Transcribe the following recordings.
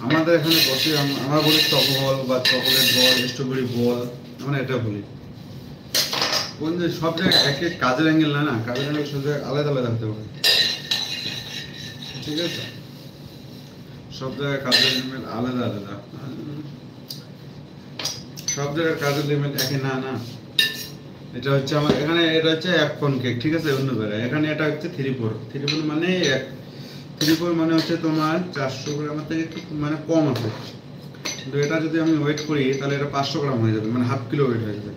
আমাদের এখানে বসে আমরা বলি টক বল বা চকলেট বল, স্ট্রবেরি বল, আমরা এটা বলি। কোন যে সব জায়গায় এক এক কাজের অ্যাঙ্গেল না, কাজের অ্যাঙ্গেল সব জায়গায় আলাদা আলাদা হতে পারে, ঠিক আছে? সব জায়গায় কাজের অ্যাঙ্গেল আলাদা আলাদা, সব জায়গায় কাজের লিমিট একই না। এটা হচ্ছে আমার এখানে, এটা হচ্ছে 1 পন কেক, ঠিক আছে? অন্য জায়গায় এখানে এটা হচ্ছে 3/4 মানে 3/4 মানে হচ্ছে তোমার 400 গ্রামের থেকে একটু মানে কম আছে। কিন্তু এটা যদি আমি ওয়েট করি তাহলে এটা 500 গ্রাম হয়ে যাবে, মানে হাফ কিলো ওয়েট হয়ে যাবে।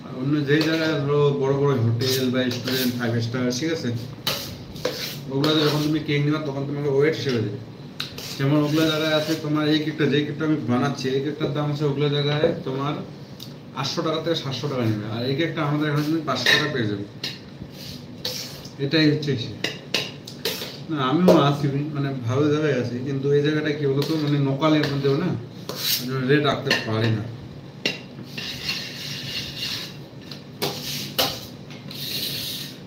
আর অন্য যেই জায়গায় ধরো বড় বড় হোটেল বা রেস্টুরেন্ট 5 স্টার, ঠিক আছে, ওগুলোতে যখন তুমি কেক নিবা তখন তোমাকে ওয়েট হিসেবে দেবে। যেমন ওগুলো জায়গায় আছে তোমার এই কেকটা, যেই কেকটা আমি বানাচ্ছি এই কেকটার দাম আছে ওগুলো জায়গায় তোমার 800 টাকা থেকে 700 টাকা নেবে, আর এই কেকটা আমাদের এখানে তুমি 500 টাকা পেয়ে যাবে। এটাই হচ্ছে না, আমিও আছি মানে ভালো জায়গায় আছি, কিন্তু এই জায়গাটা কি বলতো মানে নকালের মধ্যেও না রেট রাখতে পারি না।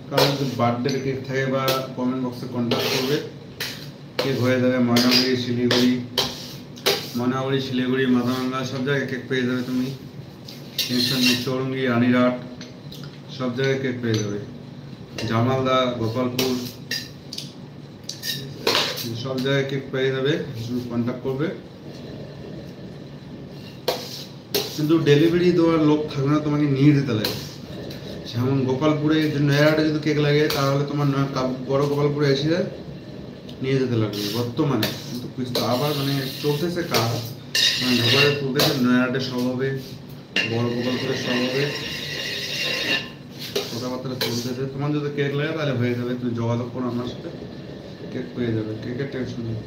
কারণ যদি বার্থডে কেক থাকে বা কমেন্ট বক্সে কন্ট্যাক্ট করবে, কেক হয়ে যাবে ময়নাগুড়ি, শিলিগুড়ি, মাথাভাঙ্গা সব জায়গায় কেক পেয়ে যাবে তুমি। টেনশন নেই, চৌরঙ্গি, রানীরহাট সব জায়গায় কেক পেয়ে যাবে। জামালদা, গোপালপুর সব জায়গায় কেক পেয়ে যাবে, শুধু কন্ট্যাক্ট করবে। কিন্তু ডেলিভারি দেওয়ার লোক থাকবে না, তোমাকে নিয়ে যেতে লাগে। যেমন গোপালপুরে নয়াহাটে যদি কেক লাগে তাহলে তোমার বড় গোপালপুরে এসে নিয়ে যেতে লাগবে বর্তমানে। কিন্তু আবার মানে চলতেছে কাজ, মানে ঢাকায় চলতেছে, নয়াহাটে সব হবে, বড় গোপালপুরে সব হবে, কথাবার্তা চলতেছে। তোমার যদি কেক লাগে তাহলে হয়ে যাবে, তুমি যোগাযোগ করো আমার সাথে, কেক পেয়ে যাবে, কেকের টেনশন নেই।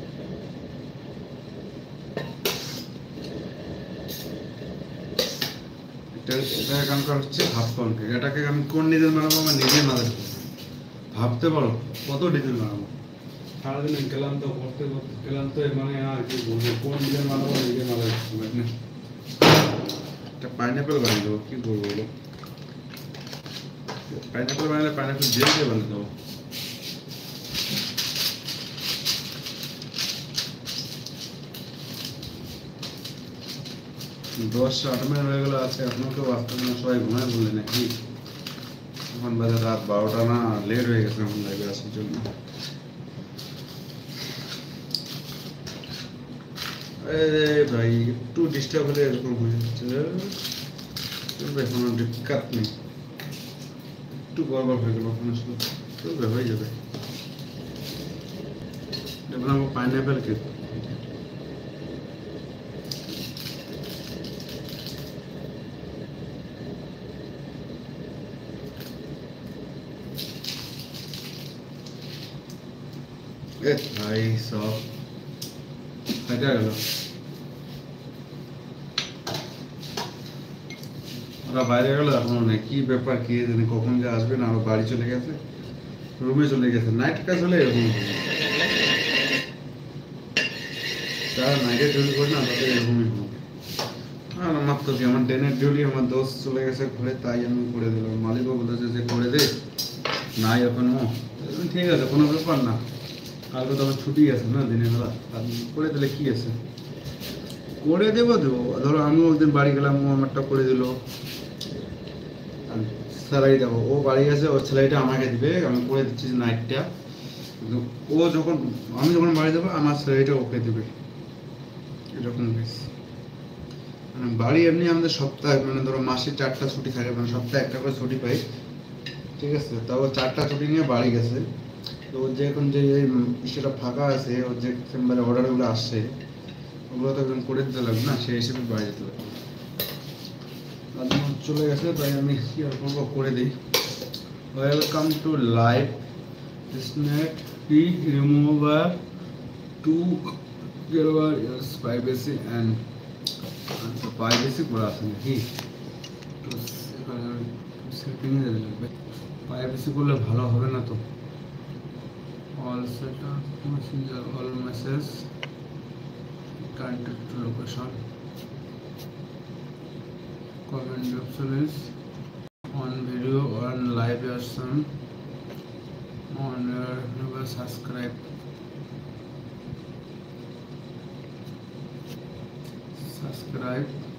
এটা এখানকার হচ্ছে হাফ পাউন্ড কেক। এটাকে আমি কোন ডিজাইন বানাবো, আমার নিজের মাথায় ভাবতে পারো কত ডিজাইন বানাবো। সারাদিন ক্লান্ত করতে করতে ক্লান্ত, মানে আর কি বলবো, কোন ডিজাইন বানাবো নিজের মাথায় একটা পাইনাপেল বানিয়ে দেবো, কি করবো বলো? পাইনাপেল বানালে পাইনাপেল জেল দিয়ে বানিয়ে দেবো। দশ 8 মিনিট হয়ে গেল, আছে এখনো কেউ আসতে না, সবাই ঘুমায় বললে নাকি? এখন বাজে রাত 12টা, না লেট হয়ে গেছে এখন লাইভে আসার জন্য। আরে ভাই একটু ডিস্টার্ব হলে এরকম হয়ে যাচ্ছে, কোনো দিক্কত নেই, একটু গড়বড় হয়ে গেল ওখানে, শুধু হয়ে যাবে। বানাবো পাইনাপেল কেক। ভাই সব কাটা গেল, ওরা বাইরে গেল এখনো নেই, কি ব্যাপার কি জানি, কখন যে আসবে না, আরো বাড়ি চলে গেছে, রুমে চলে গেছে। নাইট কাজ হলে এরকম, যারা নাইটে ডিউটি করে না তাদের এরকমই হবে। আর আমার তো কি, আমার ডেনের ডিউটি, আমার দোস্ত চলে গেছে ঘুরে, তাই আমি করে দিলাম। মালিকও বলেছে যে করে দে, নাই এখনো, ঠিক আছে কোনো ব্যাপার না, কালকে তো আমার ছুটি আছে না দিনের বেলা, করে দিলে কি আছে, করে দেবো। ধরো আমিও একদিন বাড়ি গেলাম, ও আমারটা করে দিল, স্যালারি দেবো, ও বাড়ি গেছে, ওর স্যালারিটা আমাকে দিবে, আমি করে দিচ্ছি নাইটটা, কিন্তু ও যখন, আমি যখন বাড়ি যাবো আমার স্যালারিটা ওকে দেবে, এরকম বেশ। মানে বাড়ি এমনি আমাদের সপ্তাহে, মানে ধরো মাসে 4টা ছুটি থাকে, মানে সপ্তাহে একটা করে ছুটি পাই, ঠিক আছে? তাও 4টা ছুটি নিয়ে বাড়ি গেছে, তো ওর যে এখন যে সেটা ফাঁকা আছে, ওর যে চেম্বারে অর্ডারগুলো আসছে ওগুলো তো এখন করে দিতে লাগবে না, সেই হিসেবে বাড়ি যেতে লাগবে। চলে গেছে, তাই আমি কি আর করবো, করে দিই। ওয়েলকাম টু লাইভ স্নেক পি রিমুভার টু গেরবার ইয়ার প্রাইভেসি অ্যান্ড প্রাইভেসি করা আছে নাকি, তো সেটিংয়ে যেতে লাগবে। প্রাইভেসি করলে ভালো হবে না তো। All setup Messenger, all message, contact location, comment options, on video or on live version, on your never subscribe, subscribe